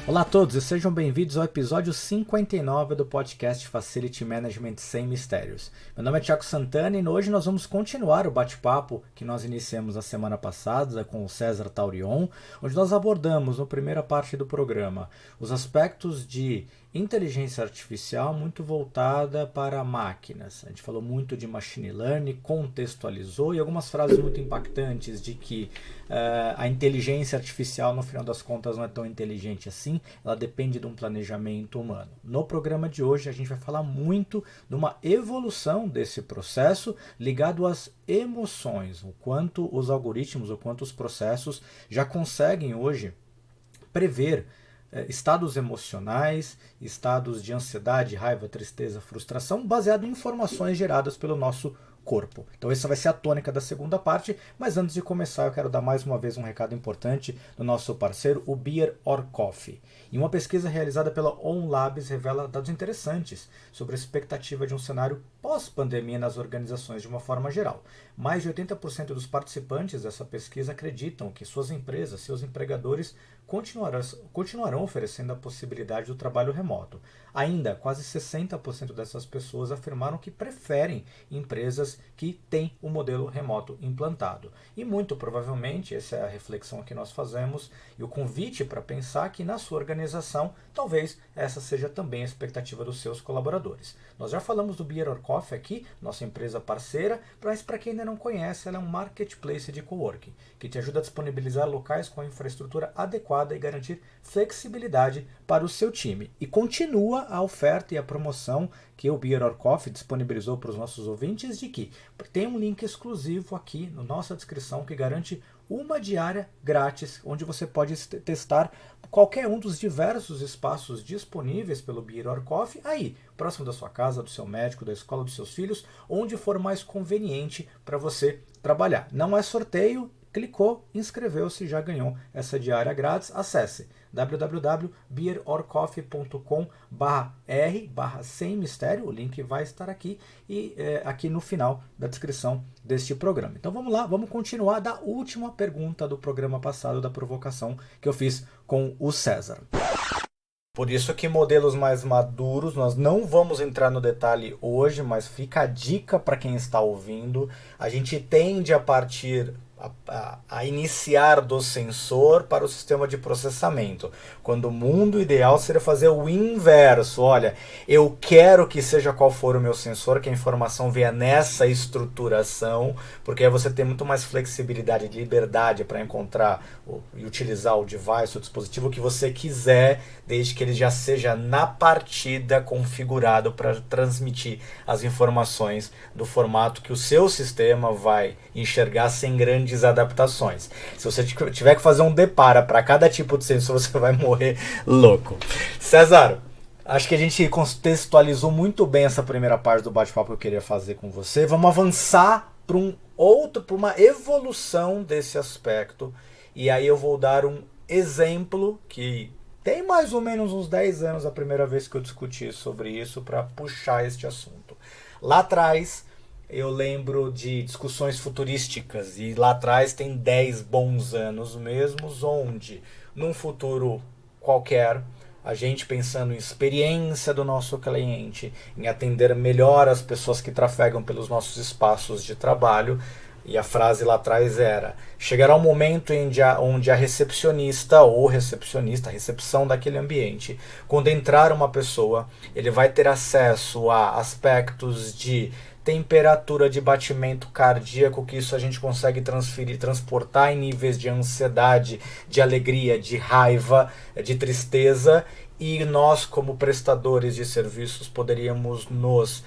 Olá a todos e sejam bem-vindos ao episódio 59 do podcast Facility Management Sem Mistérios. Meu nome é Thiago Santana e hoje nós vamos continuar o bate-papo que nós iniciamos a semana passada com o César Taurion, onde nós abordamos, na primeira parte do programa, os aspectos de inteligência artificial muito voltada para máquinas. A gente falou muito de machine learning, contextualizou e algumas frases muito impactantes de que a inteligência artificial, no final das contas, não é tão inteligente assim, ela depende de um planejamento humano. No programa de hoje, a gente vai falar muito de uma evolução desse processo ligado às emoções, o quanto os algoritmos, o quanto os processos já conseguem hoje prever estados emocionais, estados de ansiedade, raiva, tristeza, frustração, baseado em informações geradas pelo nosso corpo. Então essa vai ser a tônica da segunda parte, mas antes de começar eu quero dar mais uma vez um recado importante do nosso parceiro, o Beer or Coffee. E uma pesquisa realizada pela OnLabs revela dados interessantes sobre a expectativa de um cenário pós-pandemia nas organizações de uma forma geral. Mais de 80% dos participantes dessa pesquisa acreditam que suas empresas, seus empregadores, continuarão oferecendo a possibilidade do trabalho remoto. Ainda, quase 60% dessas pessoas afirmaram que preferem empresas que têm o modelo remoto implantado. E muito provavelmente, essa é a reflexão que nós fazemos e o convite para pensar que na sua organização, talvez essa seja também a expectativa dos seus colaboradores. Nós já falamos do Beer or Coffee aqui, nossa empresa parceira, mas para quem ainda não conhece, ela é um marketplace de coworking, que te ajuda a disponibilizar locais com a infraestrutura adequada e garantir flexibilidade para o seu time. E continua a oferta e a promoção que o Beer or Coffee disponibilizou para os nossos ouvintes de que tem um link exclusivo aqui na nossa descrição que garante uma diária grátis, onde você pode testar qualquer um dos diversos espaços disponíveis pelo Beer or Coffee, aí, próximo da sua casa, do seu médico, da escola dos seus filhos, onde for mais conveniente para você trabalhar. Não é sorteio, clicou, inscreveu-se, já ganhou essa diária grátis. Acesse www.beerorcoffee.com/r/sem mistério, o link vai estar aqui e aqui no final da descrição deste programa. Então vamos lá, vamos continuar da última pergunta do programa passado, da provocação que eu fiz com o César. Por isso que modelos mais maduros, nós não vamos entrar no detalhe hoje, mas fica a dica para quem está ouvindo. A gente tende a partir a iniciar do sensor para o sistema de processamento, quando o mundo ideal seria fazer o inverso. Olha, eu quero que seja qual for o meu sensor, que a informação venha nessa estruturação, porque aí você tem muito mais flexibilidade e liberdade para encontrar e utilizar o device, o dispositivo que você quiser, desde que ele já seja na partida configurado para transmitir as informações do formato que o seu sistema vai enxergar sem grandes adaptações. Se você tiver que fazer um depara para cada tipo de sensor, você vai morrer louco. César, acho que a gente contextualizou muito bem essa primeira parte do bate-papo que eu queria fazer com você. Vamos avançar para uma evolução desse aspecto. E aí eu vou dar um exemplo que tem mais ou menos uns 10 anos a primeira vez que eu discuti sobre isso para puxar este assunto. Lá atrás, eu lembro de discussões futurísticas, e lá atrás tem 10 bons anos mesmos, onde, num futuro qualquer, a gente pensando em experiência do nosso cliente, em atender melhor as pessoas que trafegam pelos nossos espaços de trabalho, e a frase lá atrás era: chegará um momento onde a recepcionista ou recepcionista, a recepção daquele ambiente, quando entrar uma pessoa, ele vai ter acesso a aspectos de temperatura, de batimento cardíaco, que isso a gente consegue transportar em níveis de ansiedade, de alegria, de raiva, de tristeza, e nós, como prestadores de serviços, poderíamos nos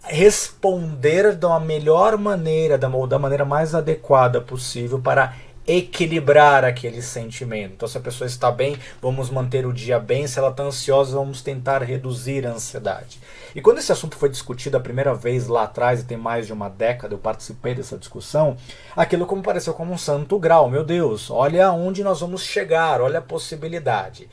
responder da melhor maneira, da maneira mais adequada possível para equilibrar aquele sentimento. Então, se a pessoa está bem, vamos manter o dia bem. Se ela está ansiosa, vamos tentar reduzir a ansiedade. E quando esse assunto foi discutido a primeira vez lá atrás, e tem mais de uma década, eu participei dessa discussão, aquilo como pareceu como um santo grau. Meu Deus, olha onde nós vamos chegar, olha a possibilidade.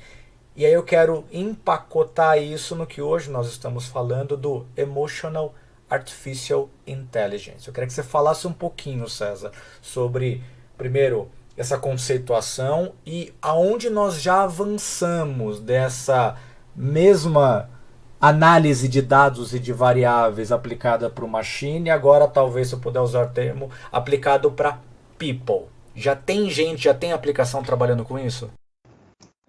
E aí eu quero empacotar isso no que hoje nós estamos falando do Emotional Artificial Intelligence. Eu queria que você falasse um pouquinho, César, sobre, primeiro, essa conceituação e aonde nós já avançamos dessa mesma análise de dados e de variáveis aplicada para o machine, agora talvez, se eu puder usar o termo, aplicado para people. Já tem gente, já tem aplicação trabalhando com isso?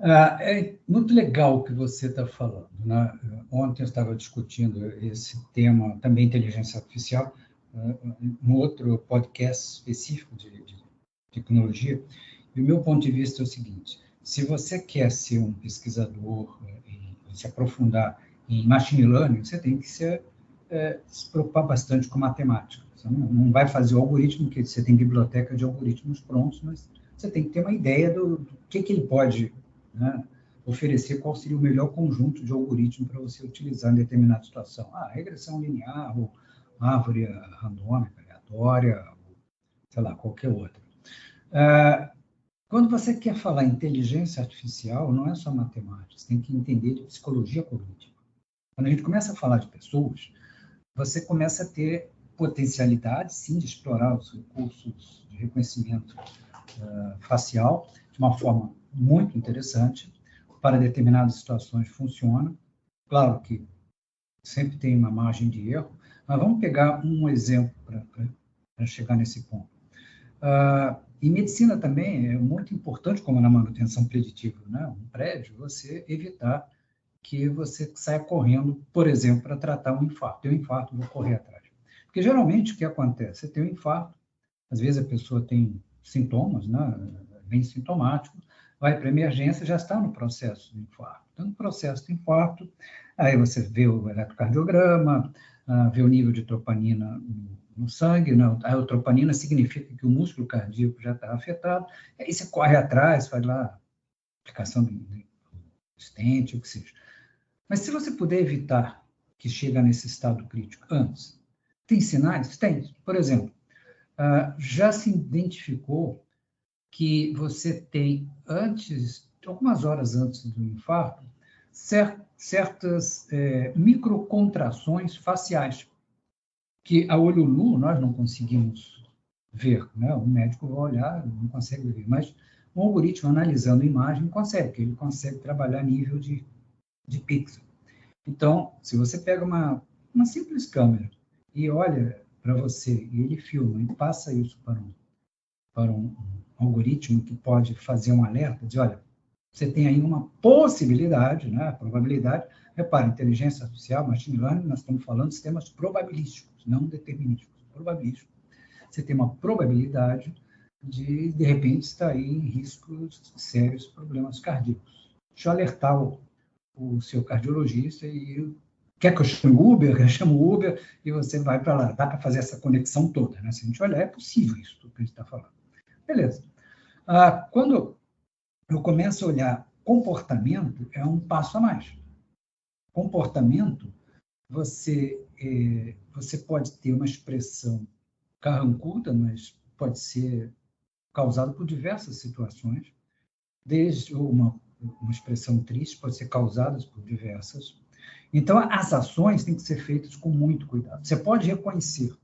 É muito legal o que você está falando, né? Ontem eu estava discutindo esse tema, também inteligência artificial, um outro podcast específico de tecnologia, e o meu ponto de vista é o seguinte: se você quer ser um pesquisador e se aprofundar em machine learning, você tem que se preocupar bastante com matemática. Você não vai fazer o algoritmo, que você tem biblioteca de algoritmos prontos, mas você tem que ter uma ideia do que ele pode, né, oferecer, qual seria o melhor conjunto de algoritmo para você utilizar em determinada situação. Regressão linear, ou árvore randômica, aleatória, ou, sei lá, qualquer outra. Quando você quer falar inteligência artificial, não é só matemática, você tem que entender de psicologia cognitiva. Quando a gente começa a falar de pessoas, você começa a ter potencialidade, sim, de explorar os recursos de reconhecimento facial de uma forma muito interessante. Para determinadas situações funciona. Claro que sempre tem uma margem de erro, mas vamos pegar um exemplo para chegar nesse ponto. Em medicina também é muito importante, como na manutenção preditiva, né? Um prédio, você evitar que você saia correndo, por exemplo, para tratar um infarto. Tem um infarto, vou correr atrás. Porque geralmente o que acontece? Você tem um infarto, às vezes a pessoa tem sintomas, né? Bem sintomático, vai para a emergência, já está no processo de infarto. Então, no processo de infarto, aí você vê o eletrocardiograma, vê o nível de troponina no sangue, né? A troponina significa que o músculo cardíaco já está afetado, aí você corre atrás, faz lá aplicação de stent, o que seja. Mas se você puder evitar que chegue nesse estado crítico antes, tem sinais? Tem. Por exemplo, já se identificou que você tem algumas horas antes do infarto, certas microcontrações faciais, que a olho nu nós não conseguimos ver, né? O médico vai olhar, não consegue ver, mas um algoritmo analisando a imagem consegue, porque ele consegue trabalhar a nível de pixel. Então, se você pega uma simples câmera e olha para você, e ele filma e passa isso para um algoritmo que pode fazer um alerta, diz, olha, você tem aí uma possibilidade, né, probabilidade. Repara, inteligência artificial, machine learning, nós estamos falando de sistemas probabilísticos, não determinísticos, probabilísticos. Você tem uma probabilidade de repente, estar aí em riscos de sérios problemas cardíacos. Deixa eu alertar o seu cardiologista e quer que eu chame o Uber? Eu chamo o Uber e você vai para lá. Dá para fazer essa conexão toda, né? Se a gente olhar, é possível isso que a gente está falando. Beleza. Quando eu começo a olhar comportamento, é um passo a mais. Comportamento, você pode ter uma expressão carrancuda, mas pode ser causado por diversas situações, desde uma expressão triste, pode ser causada por diversas. Então, as ações têm que ser feitas com muito cuidado. Você pode reconhecer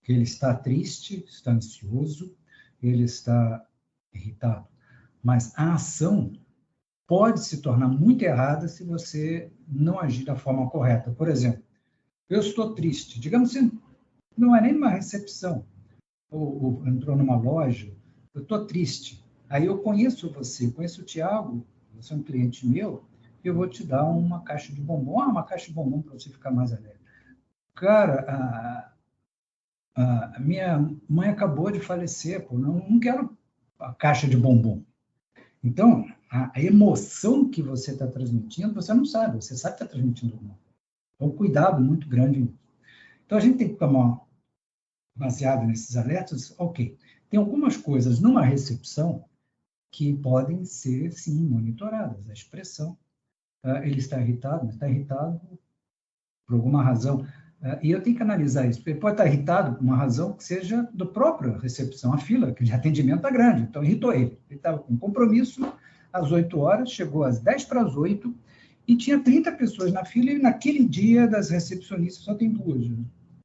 que ele está triste, está ansioso, ele está irritado, mas a ação pode se tornar muito errada se você não agir da forma correta. Por exemplo, eu estou triste, digamos assim, não é nem uma recepção, ou entrou numa loja, eu estou triste. Aí eu conheço você, conheço o Tiago, você é um cliente meu, eu vou te dar uma caixa de bombom, uma caixa de bombom para você ficar mais alegre. Cara, a minha mãe acabou de falecer, pô, não quero a caixa de bombom. Então, a emoção que você está transmitindo, você não sabe, você sabe que está transmitindo alguma. Então, cuidado muito grande. Então, a gente tem que tomar, baseado nesses alertas, ok, tem algumas coisas numa recepção que podem ser, sim, monitoradas. A expressão, ele está irritado, mas está irritado por alguma razão. E eu tenho que analisar isso. Ele pode estar irritado por uma razão que seja do próprio recepção. A fila de atendimento está grande, então irritou ele. Ele estava com compromisso às 8 horas, chegou às 10 para as 8 e tinha 30 pessoas na fila e naquele dia das recepcionistas só tem 2.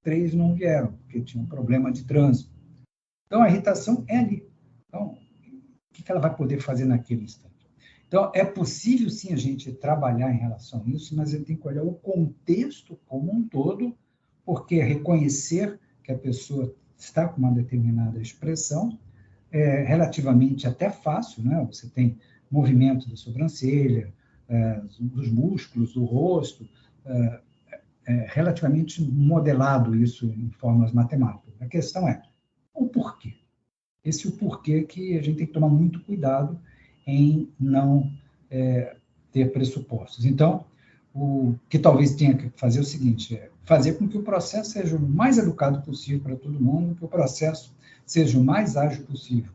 3 não vieram, porque tinha um problema de trânsito. Então, a irritação é ali. Então, que ela vai poder fazer naquele instante. Então, é possível, sim, a gente trabalhar em relação a isso, mas a gente tem que olhar o contexto como um todo, porque reconhecer que a pessoa está com uma determinada expressão é relativamente até fácil, né? Você tem movimento da sobrancelha, dos músculos, do rosto, relativamente modelado isso em formas matemáticas. A questão é o porquê. Esse é o porquê que a gente tem que tomar muito cuidado em não ter pressupostos. Então, o que talvez tenha que fazer é o seguinte, fazer com que o processo seja o mais educado possível para todo mundo, que o processo seja o mais ágil possível.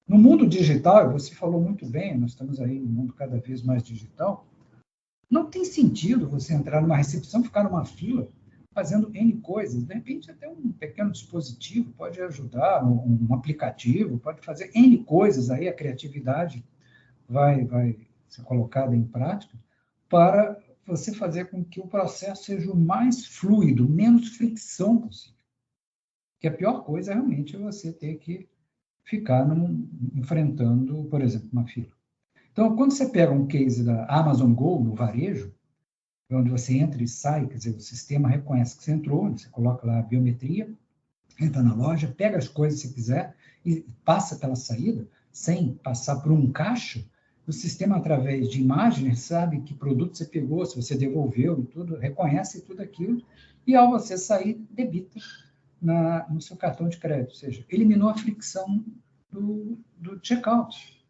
No mundo digital, você falou muito bem, nós estamos aí no mundo cada vez mais digital, não tem sentido você entrar numa recepção, ficar numa fila, fazendo N coisas. De repente, até um pequeno dispositivo pode ajudar, um aplicativo pode fazer N coisas, aí a criatividade vai ser colocada em prática para você fazer com que o processo seja o mais fluido, menos fricção possível. Que a pior coisa realmente é você ter que ficar enfrentando, por exemplo, uma fila. Então, quando você pega um case da Amazon Go no varejo, onde você entra e sai, quer dizer, o sistema reconhece que você entrou, você coloca lá a biometria, entra na loja, pega as coisas que você quiser e passa pela saída, sem passar por um caixa, o sistema, através de imagens, sabe que produto você pegou, se você devolveu e tudo, reconhece tudo aquilo, e ao você sair, debita no seu cartão de crédito, ou seja, eliminou a fricção do checkout.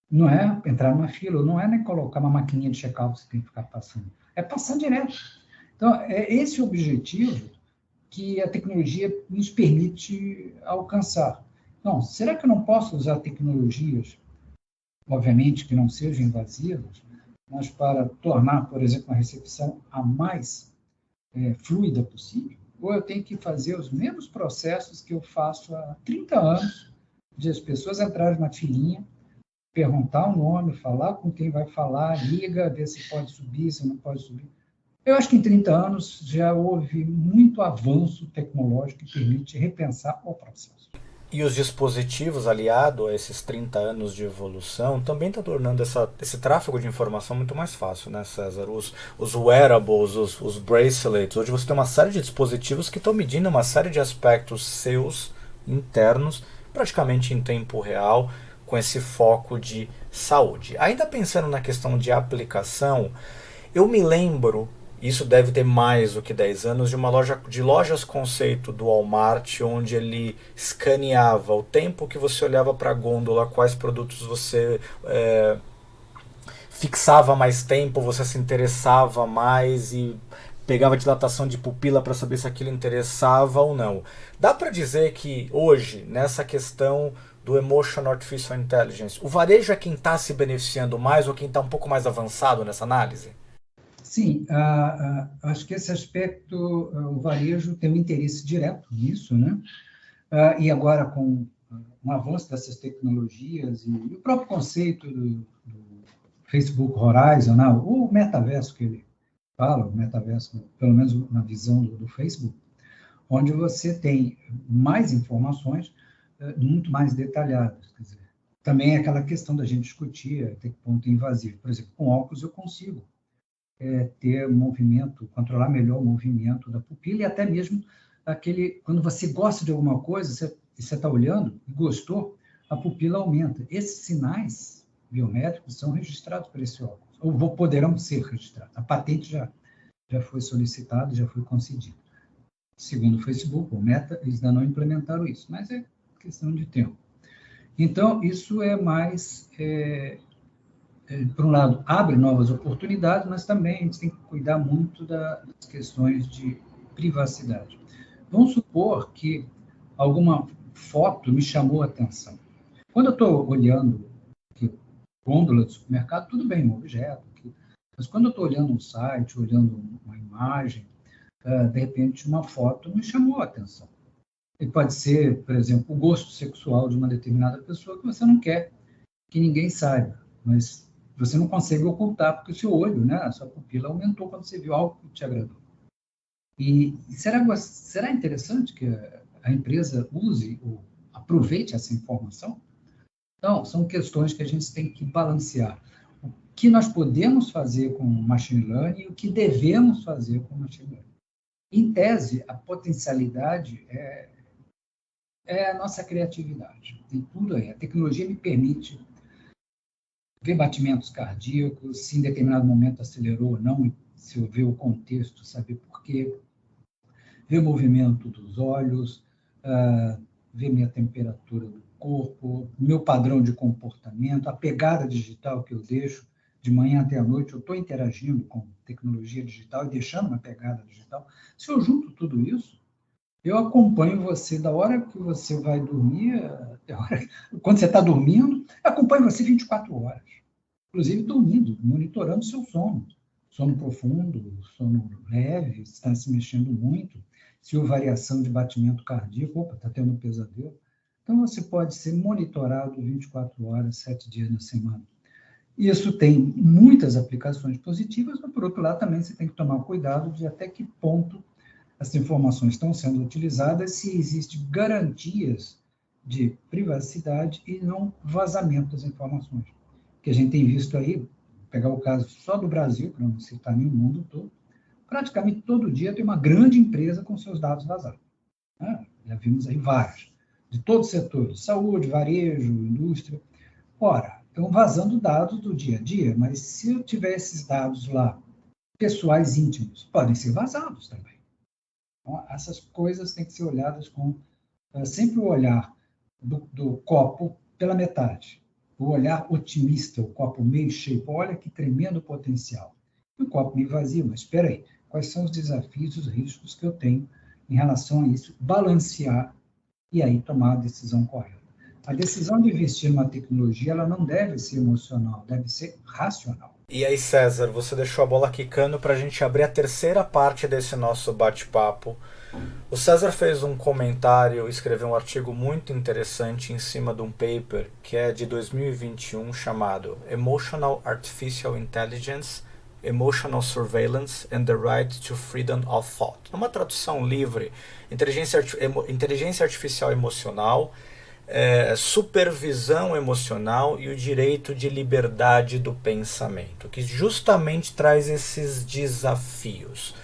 Não é entrar numa fila, não é nem colocar uma maquininha de check-out que você tem que ficar passando. É passar direto. Então, é esse o objetivo que a tecnologia nos permite alcançar. Não, será que eu não posso usar tecnologias, obviamente, que não sejam invasivas, mas para tornar, por exemplo, a recepção a mais fluida possível? Ou eu tenho que fazer os mesmos processos que eu faço há 30 anos, de as pessoas entrarem na filinha, perguntar o nome, falar com quem vai falar, liga, ver se pode subir, se não pode subir. Eu acho que em 30 anos já houve muito avanço tecnológico que permite repensar o processo. E os dispositivos, aliado a esses 30 anos de evolução, também está tornando esse tráfego de informação muito mais fácil, né, César? Os wearables, os bracelets, hoje você tem uma série de dispositivos que estão medindo uma série de aspectos seus internos, praticamente em tempo real, com esse foco de saúde. Ainda pensando na questão de aplicação, eu me lembro, isso deve ter mais do que 10 anos, de lojas conceito do Walmart, onde ele escaneava o tempo que você olhava para a gôndola, quais produtos você fixava mais tempo, você se interessava mais e pegava dilatação de pupila para saber se aquilo interessava ou não. Dá para dizer que hoje, nessa questão do Emotional Artificial Intelligence, o varejo é quem está se beneficiando mais ou quem está um pouco mais avançado nessa análise? Sim, acho que esse aspecto, o varejo tem um interesse direto nisso, né? E agora, com o avanço dessas tecnologias e o próprio conceito do Facebook Horizon, né? O metaverso que ele fala, o metaverso, pelo menos na visão do Facebook, onde você tem mais informações muito mais detalhadas. Quer dizer, também é aquela questão da gente discutir até que ponto é invasivo. Por exemplo, com óculos eu consigo ter movimento, controlar melhor o movimento da pupila e até mesmo quando você gosta de alguma coisa, você está olhando e gostou, a pupila aumenta. Esses sinais biométricos são registrados por esse óculos, ou poderão ser registrados. A patente já foi solicitada, já foi concedida. Segundo o Facebook, o Meta, eles ainda não implementaram isso, mas é questão de tempo. Então, isso é mais, por um lado, abre novas oportunidades, mas também a gente tem que cuidar muito das questões de privacidade. Vamos supor que alguma foto me chamou a atenção. Quando eu estou olhando gôndola do supermercado, tudo bem, um objeto. Mas quando eu estou olhando um site, olhando uma imagem, de repente uma foto me chamou a atenção. E pode ser, por exemplo, o gosto sexual de uma determinada pessoa que você não quer que ninguém saiba, mas você não consegue ocultar porque o seu olho, né, a sua pupila aumentou quando você viu algo que te agradou. E será interessante que a empresa use ou aproveite essa informação Então, são questões que a gente tem que balancear. O que nós podemos fazer com machine learning e o que devemos fazer com machine learning. Em tese, a potencialidade é a nossa criatividade. Tem tudo aí. A tecnologia me permite ver batimentos cardíacos, se em determinado momento acelerou ou não, se eu ver o contexto, saber por quê, ver o movimento dos olhos, ver minha temperatura do corpo, meu padrão de comportamento, a pegada digital que eu deixo de manhã até à noite, eu estou interagindo com tecnologia digital e deixando uma pegada digital. Se eu junto tudo isso, eu acompanho você da hora que você vai dormir, até a hora, quando você está dormindo, acompanho você 24 horas. Inclusive dormindo, monitorando seu sono. Sono profundo, sono leve, está se mexendo muito, se houve variação de batimento cardíaco, opa, está tendo um pesadelo. Então, você pode ser monitorado 24 horas, 7 dias na semana. Isso tem muitas aplicações positivas, mas, por outro lado, também você tem que tomar cuidado de até que ponto as informações estão sendo utilizadas, se existem garantias de privacidade e não vazamento das informações. Que a gente tem visto aí, vou pegar o caso só do Brasil, para não citar nem o mundo todo, praticamente todo dia tem uma grande empresa com seus dados vazados. Já vimos aí várias, de todos os setores, saúde, varejo, indústria. Ora, estão vazando dados do dia a dia, mas se eu tiver esses dados lá, pessoais íntimos, podem ser vazados também. Então, essas coisas têm que ser olhadas com sempre o olhar do copo pela metade. O olhar otimista, o copo meio cheio. Olha que tremendo potencial. E o copo meio vazio, mas espera aí, quais são os desafios, os riscos que eu tenho em relação a isso? Balancear e aí tomar a decisão correta. A decisão de investir numa tecnologia, ela não deve ser emocional, deve ser racional. E aí, César, você deixou a bola quicando para a gente abrir a terceira parte desse nosso bate-papo. O César fez um comentário, escreveu um artigo muito interessante em cima de um paper que é de 2021 chamado Emotional Artificial Intelligence, Emotional Surveillance and the Right to Freedom of Thought. Numa tradução livre, inteligência artificial emocional, supervisão emocional e o direito de liberdade do pensamento, que justamente traz esses desafios.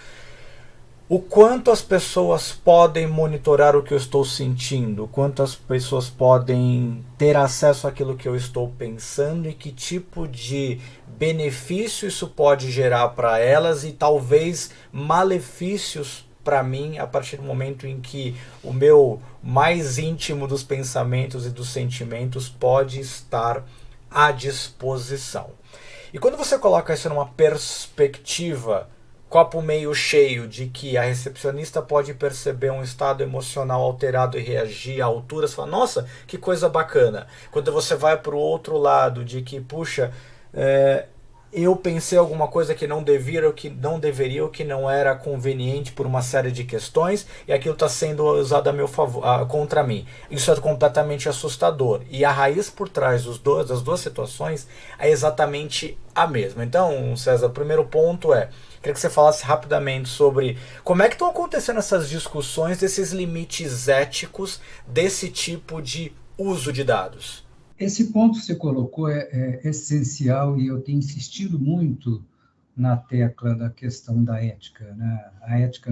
O quanto as pessoas podem monitorar o que eu estou sentindo, o quanto as pessoas podem ter acesso àquilo que eu estou pensando e que tipo de benefício isso pode gerar para elas e talvez malefícios para mim, a partir do momento em que o meu mais íntimo dos pensamentos e dos sentimentos pode estar à disposição. E quando você coloca isso numa perspectiva, copo meio cheio, de que a recepcionista pode perceber um estado emocional alterado e reagir à altura, você fala, nossa, que coisa bacana. Quando você vai para o outro lado, de que, puxa, eu pensei alguma coisa que não deveria, ou que não era conveniente por uma série de questões, e aquilo está sendo usado a meu favor, contra mim. Isso é completamente assustador. E a raiz por trás das duas situações é exatamente a mesma. Então, César, o primeiro ponto queria que você falasse rapidamente sobre como é que estão acontecendo essas discussões, desses limites éticos, desse tipo de uso de dados. Esse ponto que você colocou é essencial e eu tenho insistido muito na tecla da questão da ética, né? A ética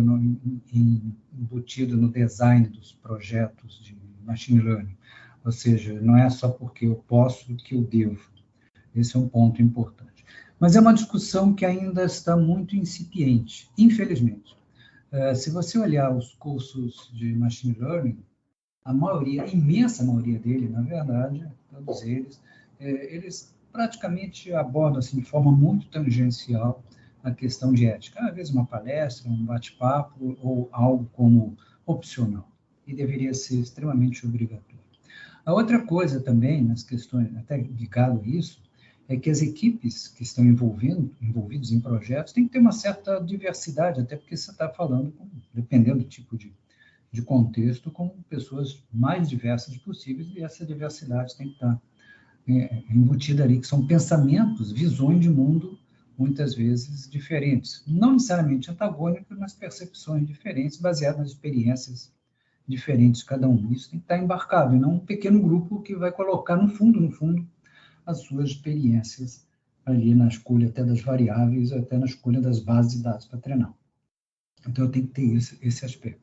embutida no design dos projetos de machine learning, ou seja, não é só porque eu posso que eu devo. Esse é um ponto importante. Mas é uma discussão que ainda está muito incipiente, infelizmente. Se você olhar os cursos de machine learning, a imensa maioria dele, na verdade, todos eles praticamente abordam assim, de forma muito tangencial a questão de ética. Às vezes uma palestra, um bate-papo ou algo como opcional, e deveria ser extremamente obrigatório. A outra coisa também, nas questões, até ligado a isso, é que as equipes que estão envolvidas em projetos têm que ter uma certa diversidade, até porque você está falando, dependendo do tipo de contexto, com pessoas mais diversas possíveis, e essa diversidade tem que estar embutida ali, que são pensamentos, visões de mundo, muitas vezes diferentes. Não necessariamente antagônicas, mas percepções diferentes, baseadas nas experiências diferentes cada um. Isso tem que estar embarcado, e não um pequeno grupo que vai colocar no fundo, as suas experiências ali na escolha até das variáveis, até na escolha das bases de dados para treinar. Então, eu tenho que ter esse aspecto.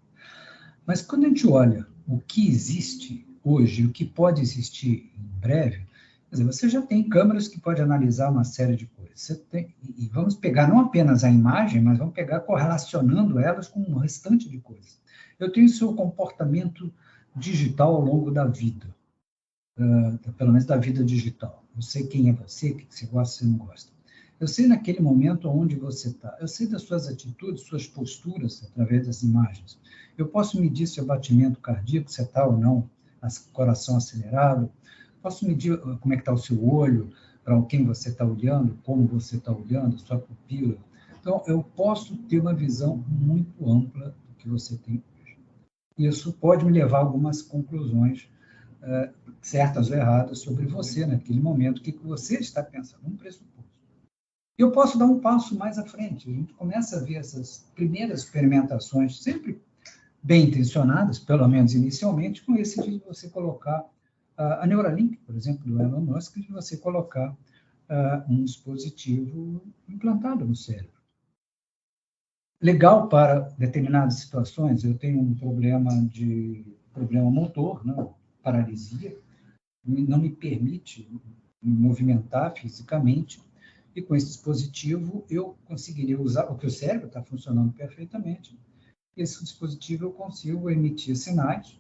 Mas quando a gente olha o que existe hoje, o que pode existir em breve, quer dizer, você já tem câmeras que podem analisar uma série de coisas. E vamos pegar não apenas a imagem, mas vamos pegar correlacionando elas com o restante de coisas. Eu tenho o seu comportamento digital ao longo da vida, pelo menos da vida digital. Eu sei quem é você, o que você gosta, o que você não gosta. Eu sei naquele momento onde você está. Eu sei das suas atitudes, suas posturas, através das imagens. Eu posso medir seu batimento cardíaco, se está ou não, coração acelerado. Posso medir como é que está o seu olho, para quem você está olhando, como você está olhando, sua pupila. Então, eu posso ter uma visão muito ampla do que você tem hoje. Isso pode me levar a algumas conclusões certas ou erradas sobre você naquele momento, o que você está pensando, um pressuposto. Eu posso dar um passo mais à frente. A gente começa a ver essas primeiras experimentações, sempre bem intencionadas, pelo menos inicialmente, com esse de você colocar a Neuralink, por exemplo, do Elon Musk, de você colocar um dispositivo implantado no cérebro. Legal para determinadas situações. Eu tenho um problema motor, né? Paralisia, não me permite me movimentar fisicamente, e com esse dispositivo eu conseguiria usar, porque o cérebro está funcionando perfeitamente. Esse dispositivo eu consigo emitir sinais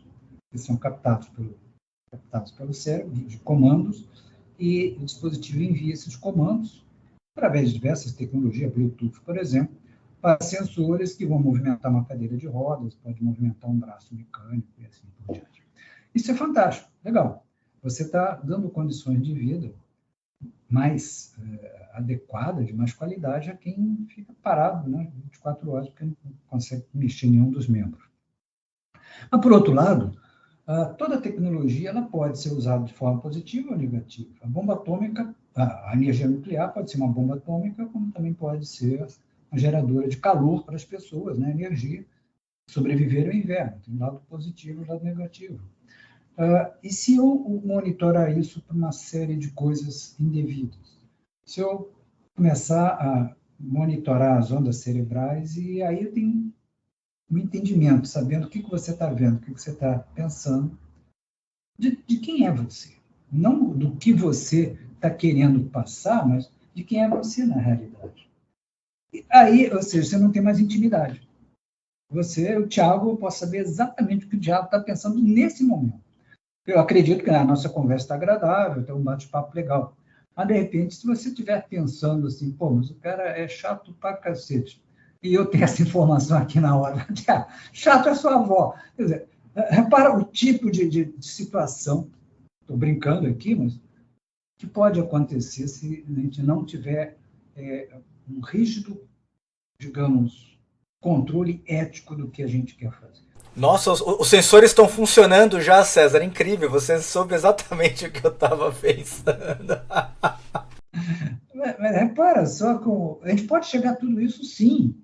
que são captados pelo cérebro, de comandos, e o dispositivo envia esses comandos, através de diversas tecnologias, Bluetooth, por exemplo, para sensores que vão movimentar uma cadeira de rodas, pode movimentar um braço mecânico e assim por diante. Isso é fantástico, legal. Você está dando condições de vida mais adequadas, de mais qualidade, a quem fica parado, né, 24 horas, porque não consegue mexer nenhum dos membros. Mas, por outro lado, toda tecnologia ela pode ser usada de forma positiva ou negativa. A bomba atômica, a energia nuclear pode ser uma bomba atômica, como também pode ser uma geradora de calor para as pessoas, né, energia, sobreviver ao inverno. Tem um lado positivo e um lado negativo. E se eu monitorar isso para uma série de coisas indevidas? Se eu começar a monitorar as ondas cerebrais, e aí eu tenho um entendimento, sabendo o que você está vendo, o que você está pensando, de quem é você. Não do que você está querendo passar, mas de quem é você na realidade. E aí, ou seja, você não tem mais intimidade. O Thiago, eu posso saber exatamente o que o Thiago está pensando nesse momento. Eu acredito que a nossa conversa está agradável, tem um bate-papo legal. Mas, de repente, se você estiver pensando assim, pô, mas o cara é chato pra cacete, e eu tenho essa informação aqui na hora, chato é sua avó. Quer dizer, repara o tipo de situação, estou brincando aqui, mas que pode acontecer se a gente não tiver um rígido, digamos, controle ético do que a gente quer fazer. Nossa, os sensores estão funcionando já, César. Incrível, você soube exatamente o que eu estava pensando. Mas repara só como a gente pode chegar a tudo isso, sim.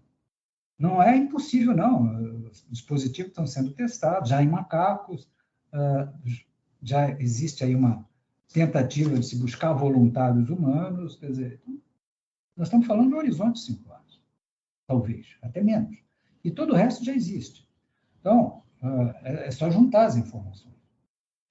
Não é impossível, não. Os dispositivos estão sendo testados, já em macacos, já existe aí uma tentativa de se buscar voluntários humanos. Quer dizer, nós estamos falando de um horizonte de 5 anos, talvez, até menos. E todo o resto já existe. Então, é só juntar as informações.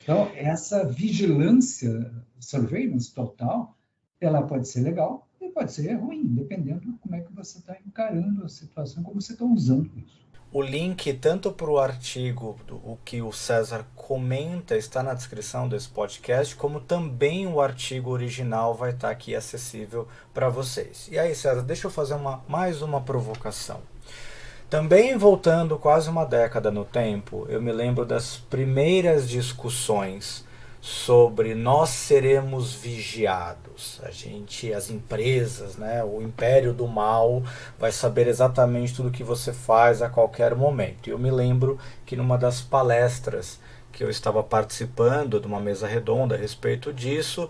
Então, essa vigilância, surveillance total, ela pode ser legal e pode ser ruim, dependendo de como é que você está encarando a situação, como você está usando isso. O link tanto para o artigo, o que o César comenta, está na descrição desse podcast, como também o artigo original vai estar aqui acessível para vocês. E aí, César, deixa eu fazer mais uma provocação. Também voltando quase uma década no tempo, eu me lembro das primeiras discussões sobre nós seremos vigiados. As empresas, né, o império do mal vai saber exatamente tudo que você faz a qualquer momento. E eu me lembro que numa das palestras que eu estava participando de uma mesa redonda a respeito disso,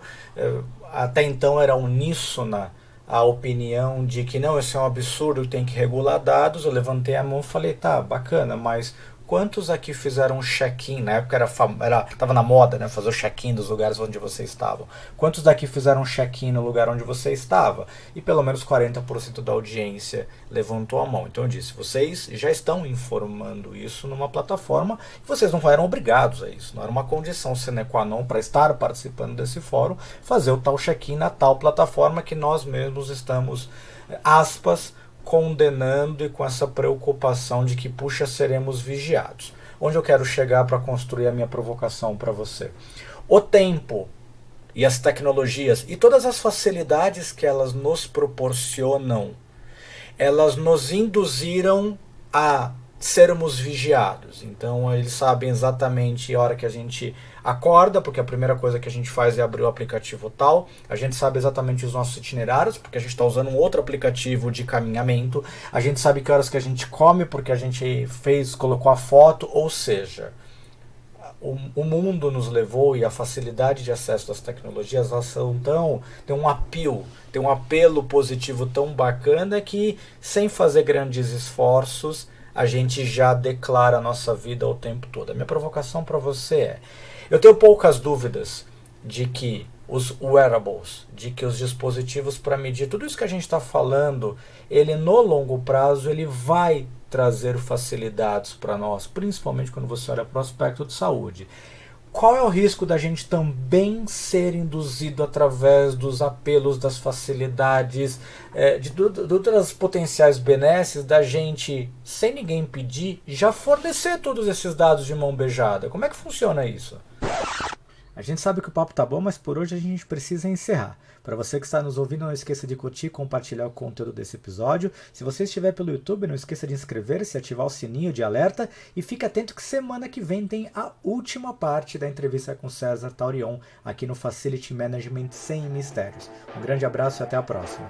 até então era uníssona a opinião de que não, isso é um absurdo, tem que regular dados. Eu levantei a mão e falei, tá, bacana, mas Quantos aqui fizeram um check-in? Na época tava na moda, né? Fazer o check-in dos lugares onde você estava. Quantos daqui fizeram um check-in no lugar onde você estava? E pelo menos 40% da audiência levantou a mão. Então eu disse, vocês já estão informando isso numa plataforma e vocês não eram obrigados a isso. Não era uma condição sine qua non para estar participando desse fórum, fazer o tal check-in na tal plataforma que nós mesmos estamos, aspas, condenando e com essa preocupação de que, puxa, seremos vigiados. Onde eu quero chegar para construir a minha provocação para você? O tempo e as tecnologias e todas as facilidades que elas nos proporcionam, elas nos induziram a sermos vigiados. Então eles sabem exatamente a hora que a gente acorda, porque a primeira coisa que a gente faz é abrir o aplicativo tal. A gente sabe exatamente os nossos itinerários, porque a gente está usando um outro aplicativo de caminhamento. A gente sabe que horas que a gente come, porque a gente colocou a foto. Ou seja, o mundo nos levou, e a facilidade de acesso às tecnologias, elas tem um apelo positivo tão bacana que, sem fazer grandes esforços, a gente já declara a nossa vida o tempo todo. A minha provocação para você é: eu tenho poucas dúvidas de que os wearables, de que os dispositivos para medir tudo isso que a gente está falando, ele no longo prazo ele vai trazer facilidades para nós, principalmente quando você olha para o aspecto de saúde. Qual é o risco da gente também ser induzido através dos apelos, das facilidades, de outras potenciais benesses, da gente, sem ninguém pedir, já fornecer todos esses dados de mão beijada? Como é que funciona isso? A gente sabe que o papo tá bom, mas por hoje a gente precisa encerrar. Para você que está nos ouvindo, não esqueça de curtir e compartilhar o conteúdo desse episódio. Se você estiver pelo YouTube, não esqueça de inscrever-se, ativar o sininho de alerta e fique atento que semana que vem tem a última parte da entrevista com César Taurion aqui no Facility Management Sem Mistérios. Um grande abraço e até a próxima.